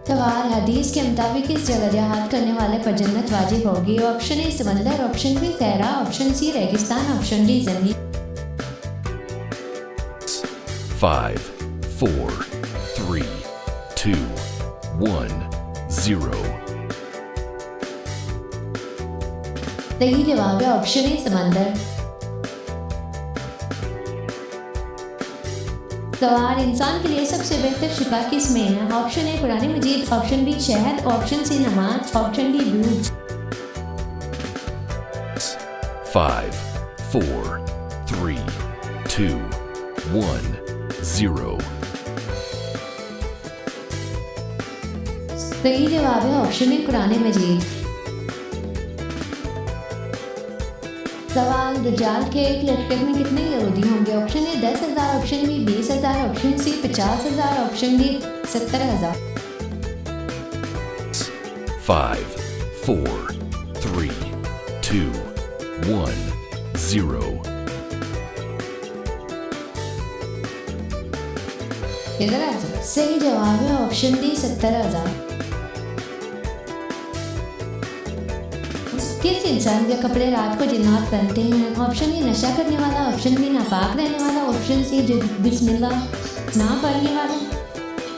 सवाल हदीस के मुताबिक इस जगह जहाद करने वाले पर जन्नत वाजिब होगी। ऑप्शन ए समंदर, ऑप्शन बी सहरा, ऑप्शन सी रेगिस्तान, ऑप्शन डी जमीन। 5, 4, 3, 2, 1, 0. सही जवाब है ऑप्शन ए समंदर। सवाल इंसान के लिए सबसे बेहतर शिफा किस में है? Option A Quran Majeed, option B शहद, ऑप्शन सी नमाज, ऑप्शन डी दूध। 5, 4, 3, 2, 1, 0. सही जवाब है ऑप्शन ए कुरान मजीद। सवाल दज्जाल के एक लश्कर में कितने यहूदी होंगे? Option A 10,000, option B 20,000, option C 50,000, option D 70,000। 5, 4, 3, 2, 1, 0. इधर आ जाओ। सही जवाब है ऑप्शन डी 70,000। किस इंसान के कपड़े रात को जिन्नात पहनते हैं? ऑप्शन ए नशा करने वाला, ऑप्शन बी नापाक रहने वाला, ऑप्शन सी जो बिस्मिल्लाह ना पढ़ने वाला,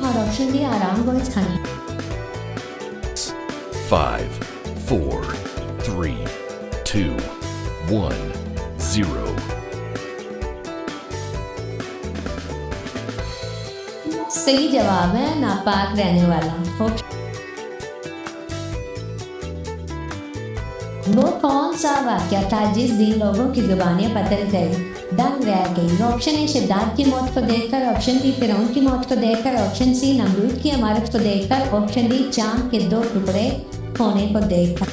और ऑप्शन डी आराम गोश खाने। 5, 4, 3, 2, 1, 0. सही जवाब है नापाक रहने वाला। वो कौन सा वाक़या था जिस दिन लोगों की जुबानें बदल गई, दंग रह गई? ऑप्शन ए शद्दाद की मौत को देखकर, ऑप्शन बी फिरौन की मौत को देखकर, ऑप्शन सी नमरूद की इमारत को देखकर, ऑप्शन डी चांद के 2 टुकड़े होने को देखकर।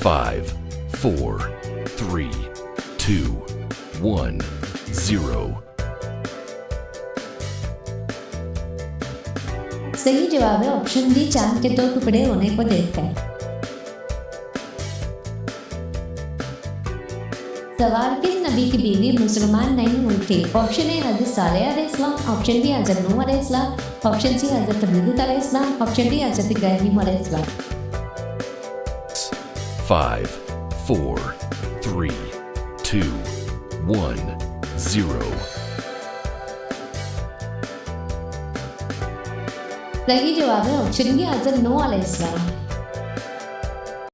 5, 4, 3, 2, 1, 0. सही जवाब है ऑप्शन डी चांद के 2 टुकड़े होने को देखकर। सवाल किस नबी की बीवी मुसलमान नहीं हुई थी? ऑप्शन ए हज़रत सालेह अलैहिस्सलाम, ऑप्शन बी हज़रत नूह अलैहिस्सलाम, ऑप्शन सी हज़रत लूत अलैहिस्सलाम, ऑप्शन डी हज़रत इब्राहीम अलैहिस्सलाम। 5, 4, 3, 2, 1, 0. सही जवाब है ऑप्शन बी हज़रत नूह अलैहिस्सलाम।